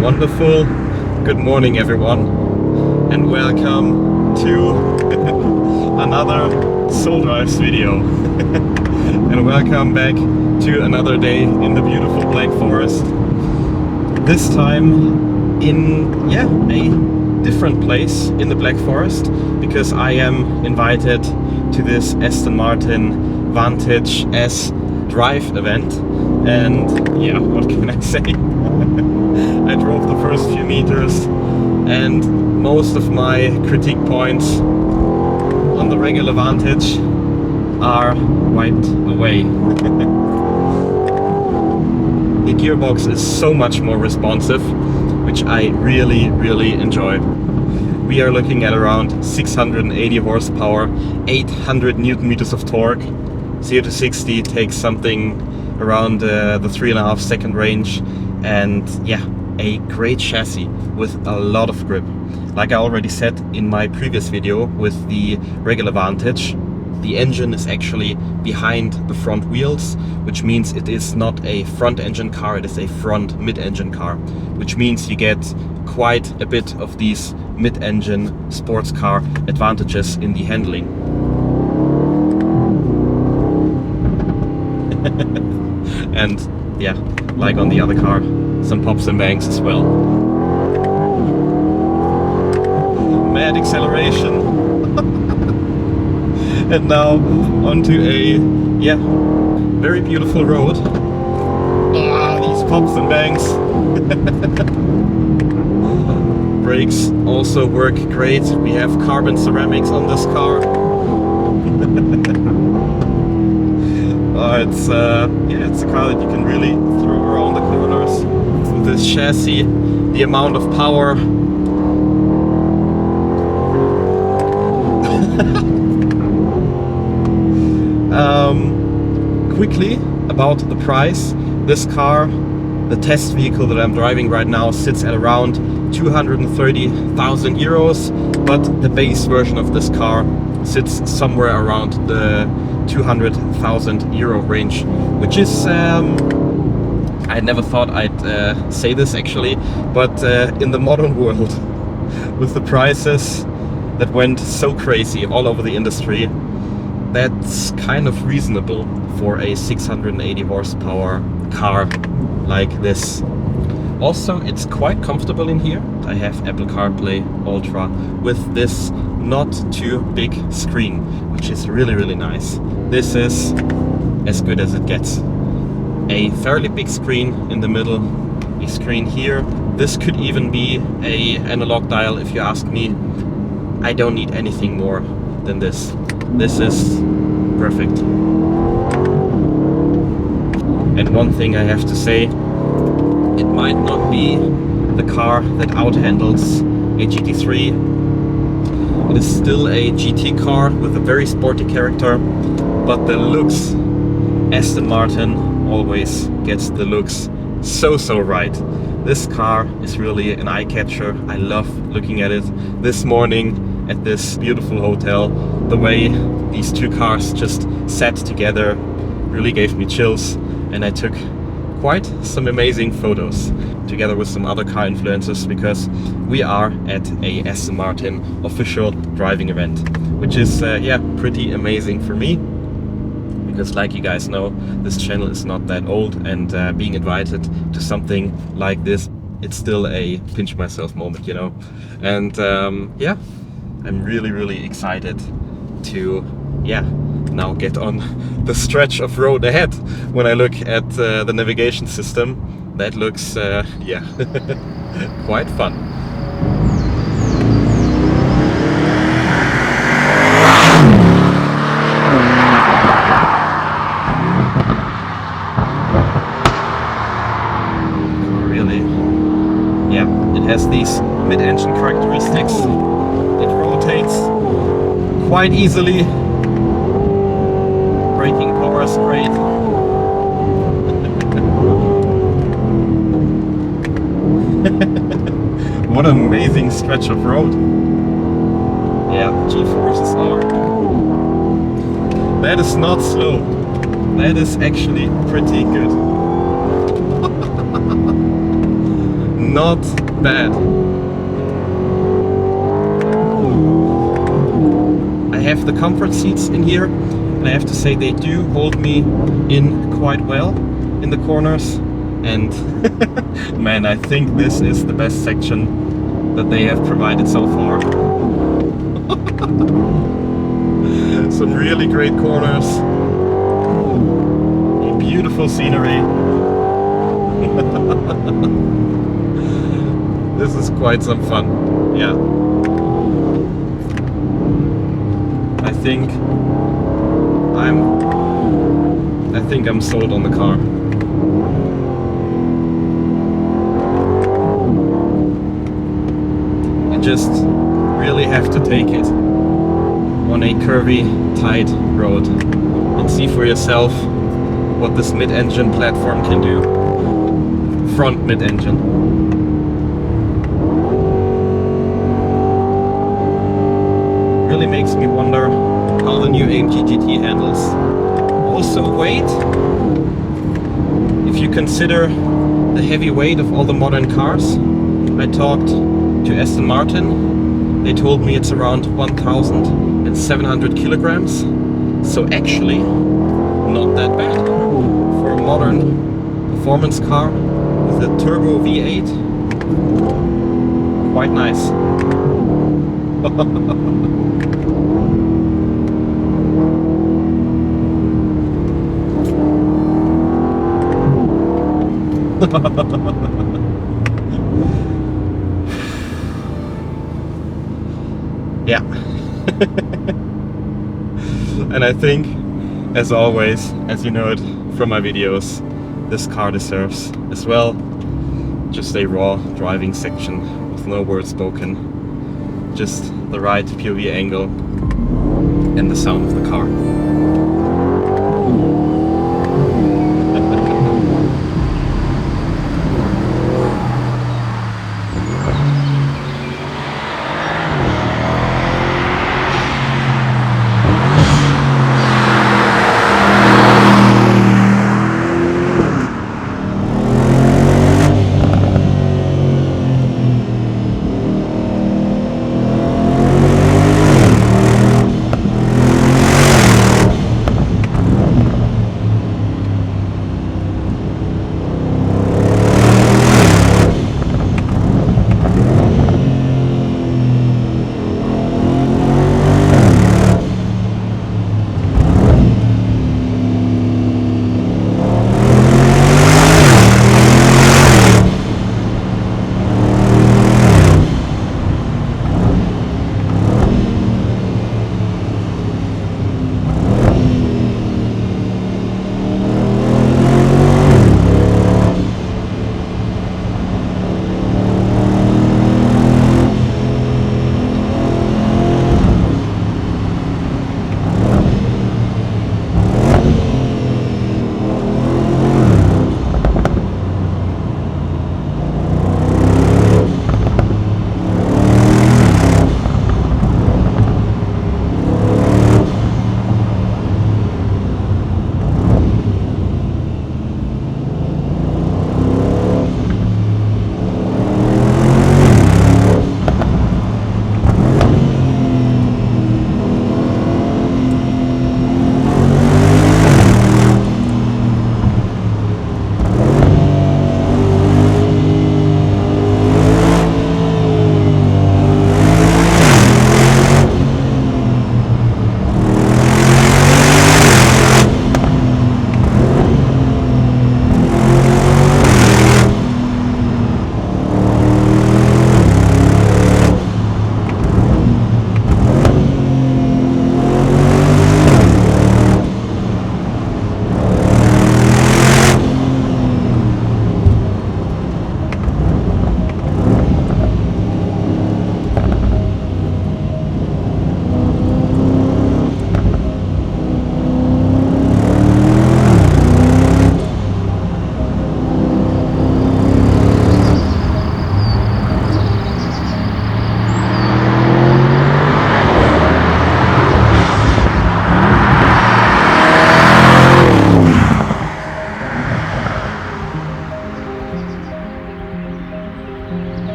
Wonderful. Good morning, everyone, and welcome to another Soul Drives video. And welcome back to another day in the beautiful Black Forest. This time in a different place in the Black Forest, because I am invited to this Aston Martin Vantage S drive event. And yeah, what can I say? I drove the first few meters, and most of my critique points on the regular Vantage are wiped away. The gearbox is so much more responsive, which I really enjoy. We are looking at around 680 horsepower, 800 newton meters of torque. 0 to 60 takes something around the 3.5 second range, and yeah, a great chassis with a lot of grip. Like I already said in my previous video with the regular Vantage, the engine is actually behind the front wheels, which means it is not a front engine car, it is a front mid-engine car, which means you get quite a bit of these mid-engine sports car advantages in the handling. And yeah, like on the other car, some pops and bangs as well. Mad acceleration. And now onto a very beautiful road. Ah, these pops and bangs. Brakes also work great. We have carbon ceramics on this car. It's a car that you can really throw around the corners with this chassis. The amount of power. Quickly about the price. This car, the test vehicle that I'm driving right now, sits at around 230,000 euros, but the base version of this car sits somewhere around the 200,000 euro range, which is I never thought I'd say this actually, but in the modern world, with the prices that went so crazy all over the industry, that's kind of reasonable for a 680 horsepower car like this. Also, it's quite comfortable in here. I have Apple CarPlay Ultra with this not too big screen, which is really nice. This is as good as it gets. A fairly big screen in the middle, a screen here. This could even be a analog dial if you ask me. I don't need anything more than this. This is perfect. And one thing I have to say, it might not be the car that outhandles a GT3. It is still a GT car with a very sporty character, but the looks, Aston Martin always gets the looks so right. This car is really an eye-catcher. I love looking at it. This morning at this beautiful hotel, the way these two cars just sat together really gave me chills, and I took quite some amazing photos together with some other car influencers, because we are at a Aston Martin official driving event, which is pretty amazing for me, because like you guys know, this channel is not that old, and being invited to something like this, it's still a pinch myself moment, you know. And I'm really excited to now get on the stretch of road ahead. When I look at the navigation system, that looks quite fun. Really, it has these mid-engine characteristics. It rotates quite easily. Braking power is great. What an amazing stretch of road. Yeah, G-forces are. That is not slow. That is actually pretty good. not bad. I have the comfort seats in here, and I have to say they do hold me in quite well in the corners. And man, I think this is the best section that they have provided so far. Some really great corners, beautiful scenery. This is quite some fun. Yeah, I think I'm sold on the car. You just really have to take it on a curvy, tight road and see for yourself what this mid-engine platform can do. Front mid-engine. Really makes me wonder how the new AMG GT handles. Also weight. If you consider the heavy weight of all the modern cars, I talked to Aston Martin. They told me it's around 1,700 kilograms. So actually, not that bad for a modern performance car with a turbo V8. Quite nice. Yeah. And I think, as always, as you know it from my videos, this car deserves as well just a raw driving section with no words spoken, just the right POV angle and the sound of the car.